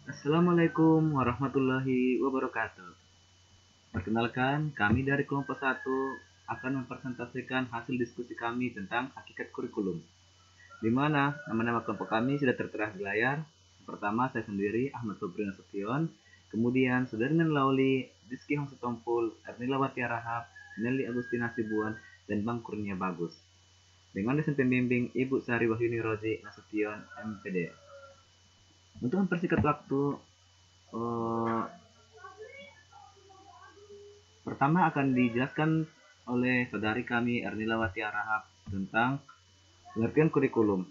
Assalamualaikum warahmatullahi wabarakatuh. Perkenalkan, kami dari kelompok satu akan mempresentasikan hasil diskusi kami tentang hakikat kurikulum, di mana nama-nama kelompok kami sudah tertera di layar. Pertama, saya sendiri, Ahmad Sobri Nasution, kemudian Sudarmin Lauli, Rizky Hongsutompul, Ernilawati Rahab, Nelly Agustina Sibuan, dan Bang Kurnia Bagus. Dengan dosen pembimbing Ibu Sari Wahyuni Rozi Nasution, MPD. Untuk mempersingkat waktu, eh, pertama akan dijelaskan oleh saudari kami Ernilawati Harahap tentang pengertian kurikulum.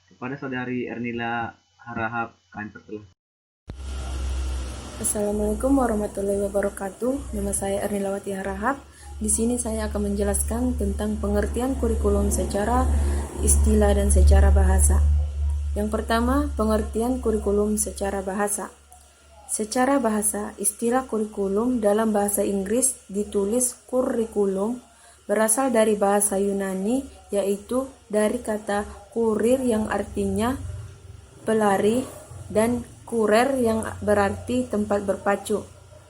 Kepada saudari Ernila Harahap, kami persilahkan. Assalamualaikum warahmatullahi wabarakatuh. Nama saya Ernilawati Harahap. Di sini saya akan menjelaskan tentang pengertian kurikulum secara istilah dan secara bahasa. Yang pertama, pengertian kurikulum secara bahasa. Secara bahasa, istilah kurikulum dalam bahasa Inggris ditulis curriculum berasal dari bahasa Yunani, yaitu dari kata kurir yang artinya pelari dan kurer yang berarti tempat berpacu.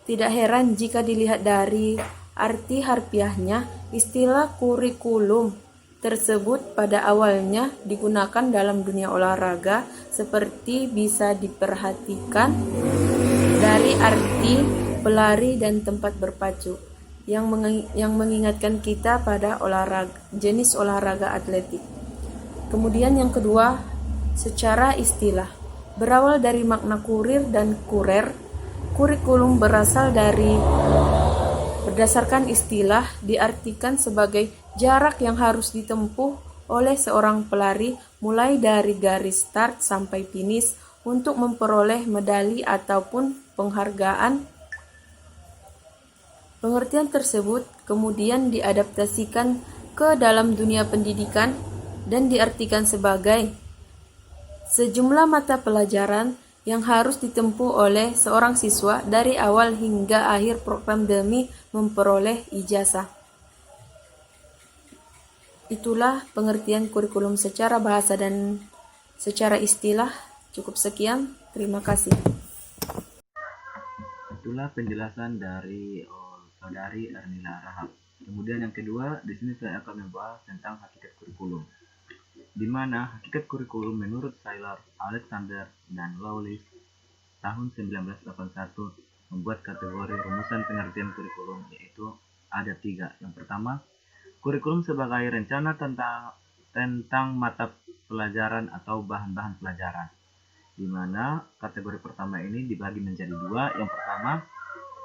Tidak heran jika dilihat dari arti harfiahnya, istilah kurikulum tersebut pada awalnya digunakan dalam dunia olahraga, seperti bisa diperhatikan dari arti pelari dan tempat berpacu yang mengingatkan kita pada jenis olahraga atletik. Kemudian yang kedua, secara istilah. Berawal dari makna kurir dan kurer, kurikulum berdasarkan istilah diartikan sebagai jarak yang harus ditempuh oleh seorang pelari mulai dari garis start sampai finish untuk memperoleh medali ataupun penghargaan. Pengertian tersebut kemudian diadaptasikan ke dalam dunia pendidikan dan diartikan sebagai sejumlah mata pelajaran yang harus ditempuh oleh seorang siswa dari awal hingga akhir program demi memperoleh ijazah. Itulah pengertian kurikulum secara bahasa dan secara istilah. Cukup sekian, terima kasih. Itulah penjelasan dari saudari Ernila Harahap. Kemudian yang kedua, di sini saya akan membahas tentang hakikat kurikulum, di mana hakikat kurikulum menurut Sailor, Alexander, dan Lawless tahun 1981 membuat kategori rumusan pengertian kurikulum, yaitu ada tiga. Yang pertama, kurikulum sebagai rencana tentang mata pelajaran atau bahan-bahan pelajaran, di mana kategori pertama ini dibagi menjadi dua. Yang pertama,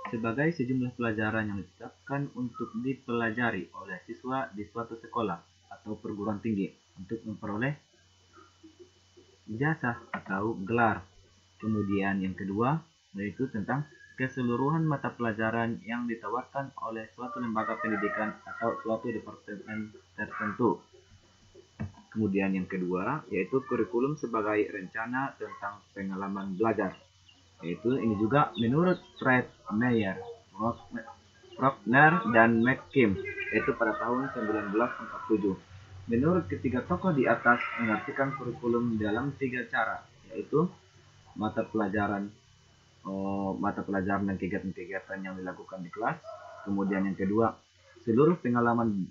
sebagai sejumlah pelajaran yang ditetapkan untuk dipelajari oleh siswa di suatu sekolah atau perguruan tinggi untuk memperoleh ijazah atau gelar. Kemudian yang kedua, yaitu tentang keseluruhan mata pelajaran yang ditawarkan oleh suatu lembaga pendidikan atau suatu departemen tertentu. Kemudian yang kedua, yaitu kurikulum sebagai rencana tentang pengalaman belajar. Yaitu ini juga menurut Fred Meyer, Faulkner, dan McKim, yaitu pada tahun 1947. Menurut ketiga tokoh di atas, mengartikan kurikulum dalam tiga cara, yaitu mata pelajaran mata pelajaran dan kegiatan-kegiatan yang dilakukan di kelas. Kemudian yang kedua, seluruh pengalaman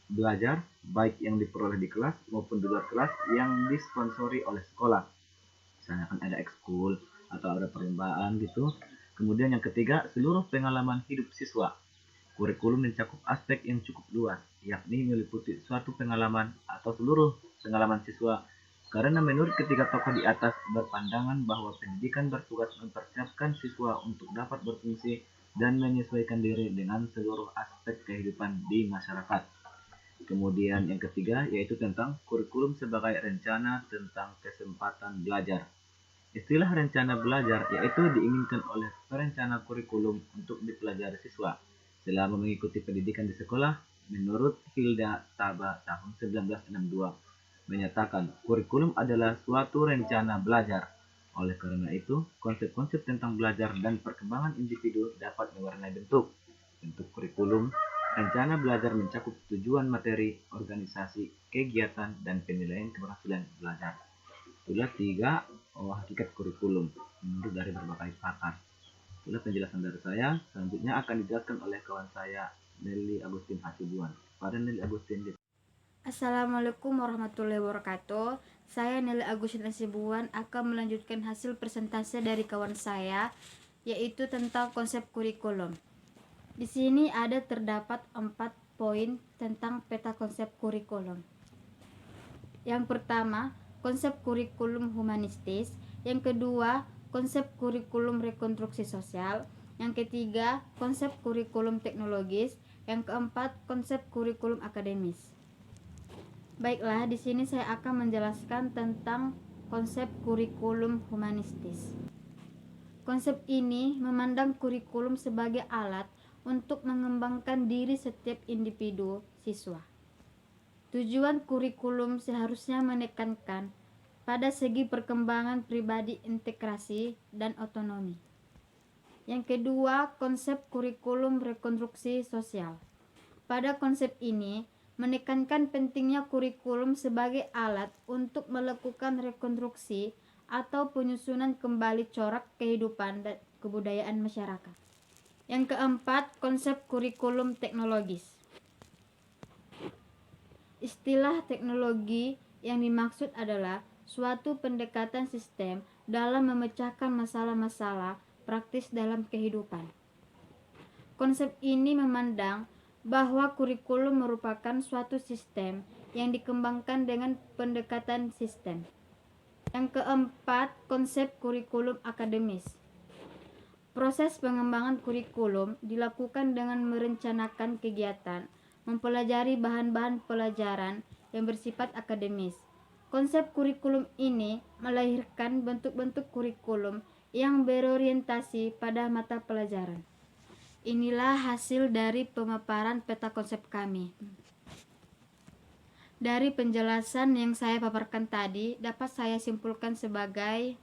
belajar baik yang diperoleh di kelas maupun di luar kelas yang disponsori oleh sekolah. Misalnya kan ada ekskul atau ada perlombaan gitu. Kemudian yang ketiga, seluruh pengalaman hidup siswa. Kurikulum mencakup aspek yang cukup luas, yakni meliputi suatu pengalaman atau seluruh pengalaman siswa. Karena menurut ketiga tokoh di atas berpandangan bahwa pendidikan bertugas mempersiapkan siswa untuk dapat berfungsi dan menyesuaikan diri dengan seluruh aspek kehidupan di masyarakat. Kemudian yang ketiga yaitu tentang kurikulum sebagai rencana tentang kesempatan belajar. Istilah rencana belajar yaitu diinginkan oleh perencana kurikulum untuk dipelajari siswa selama mengikuti pendidikan di sekolah. Menurut Hilda Taba tahun 1962 menyatakan kurikulum adalah suatu rencana belajar. Oleh karena itu, konsep-konsep tentang belajar dan perkembangan individu dapat mewarnai bentuk kurikulum. Rencana belajar mencakup tujuan materi, organisasi, kegiatan, dan penilaian keberhasilan belajar. Itulah 3 hakikat kurikulum menurut dari berbagai pakar. Itulah penjelasan dari saya. Selanjutnya akan dijelaskan oleh kawan saya Nelly Agustin Hasibuan. Pada Nelly Agustin. Assalamualaikum warahmatullahi wabarakatuh. Saya Nelly Agustin Hasibuan akan melanjutkan hasil presentasi dari kawan saya, yaitu tentang konsep kurikulum. Di sini terdapat 4 poin tentang peta konsep kurikulum. Yang pertama, konsep kurikulum humanistis. Yang kedua, konsep kurikulum rekonstruksi sosial. Yang ketiga, konsep kurikulum teknologis. Yang keempat, konsep kurikulum akademis. Baiklah, di sini saya akan menjelaskan tentang konsep kurikulum humanistis. Konsep ini memandang kurikulum sebagai alat untuk mengembangkan diri setiap individu siswa. Tujuan kurikulum seharusnya menekankan pada segi perkembangan pribadi, integrasi, dan otonomi. Yang kedua, konsep kurikulum rekonstruksi sosial. Pada konsep ini, menekankan pentingnya kurikulum sebagai alat untuk melakukan rekonstruksi atau penyusunan kembali corak kehidupan dan kebudayaan masyarakat. Yang keempat, konsep kurikulum teknologis. Istilah teknologi yang dimaksud adalah suatu pendekatan sistem dalam memecahkan masalah-masalah praktis dalam kehidupan. Konsep ini memandang bahwa kurikulum merupakan suatu sistem yang dikembangkan dengan pendekatan sistem. Yang keempat, konsep kurikulum akademis. Proses pengembangan kurikulum dilakukan dengan merencanakan kegiatan, mempelajari bahan-bahan pelajaran yang bersifat akademis. Konsep kurikulum ini melahirkan bentuk-bentuk kurikulum yang berorientasi pada mata pelajaran. Inilah hasil dari pemaparan peta konsep kami. Dari penjelasan yang saya paparkan tadi, dapat saya simpulkan sebagai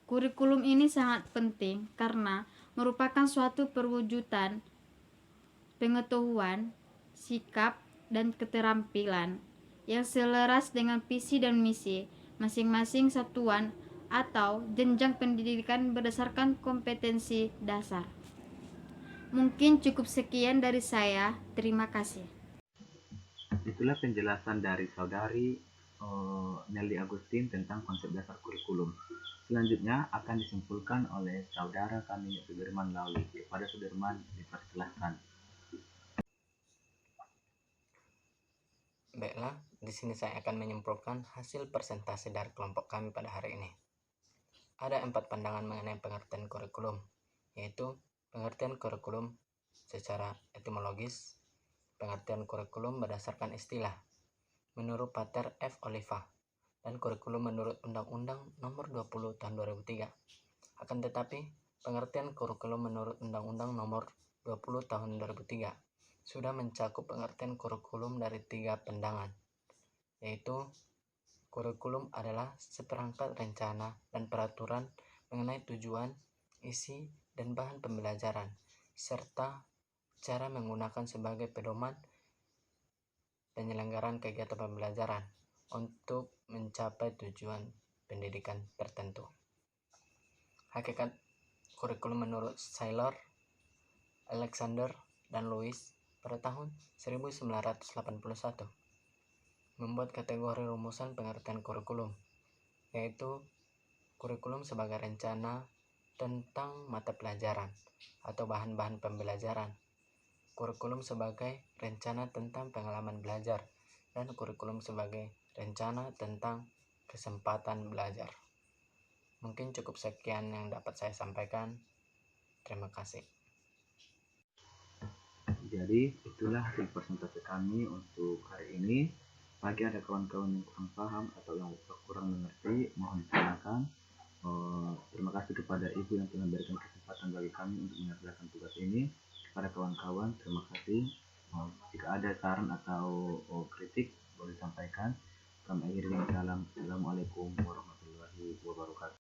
kurikulum ini sangat penting karena merupakan suatu perwujudan pengetahuan, sikap, dan keterampilan yang selaras dengan visi dan misi masing-masing satuan atau jenjang pendidikan berdasarkan kompetensi dasar. Mungkin cukup sekian dari saya. Terima kasih. Itulah penjelasan dari saudari Nelly Agustin tentang konsep dasar kurikulum. Selanjutnya akan disimpulkan oleh saudara kami Sudirman Lauli. Kepada Sudirman dipersilahkan. Baiklah, di sini saya akan menyimpulkan hasil presentasi dari kelompok kami pada hari ini. Ada 4 pandangan mengenai pengertian kurikulum, yaitu pengertian kurikulum secara etimologis, pengertian kurikulum berdasarkan istilah menurut Pater F. Oliva, dan kurikulum menurut Undang-Undang Nomor 20 Tahun 2003. Akan tetapi, pengertian kurikulum menurut Undang-Undang Nomor 20 Tahun 2003 sudah mencakup pengertian kurikulum dari 3 pandangan, yaitu kurikulum adalah seperangkat rencana dan peraturan mengenai tujuan, isi, dan bahan pembelajaran, serta cara menggunakan sebagai pedoman penyelenggaraan kegiatan pembelajaran untuk mencapai tujuan pendidikan tertentu. Hakikat kurikulum menurut Saylor, Alexander, dan Lewis pada tahun 1981 membuat kategori rumusan pengertian kurikulum, yaitu kurikulum sebagai rencana tentang mata pelajaran atau bahan-bahan pembelajaran, kurikulum sebagai rencana tentang pengalaman belajar, dan kurikulum sebagai rencana tentang kesempatan belajar. Mungkin cukup sekian yang dapat saya sampaikan. Terima kasih. Jadi itulah hasil presentasi kami untuk hari ini. Bagi ada kawan-kawan yang kurang paham atau yang kurang mengerti, mohon ditanyakan. Terima kasih kepada Ibu yang telah memberikan kesempatan bagi kami untuk mengerjakan tugas ini. Kepada kawan-kawan, terima kasih. Jika ada saran atau kritik, boleh sampaikan. Kami akhiri dengan salam. Assalamualaikum warahmatullahi wabarakatuh.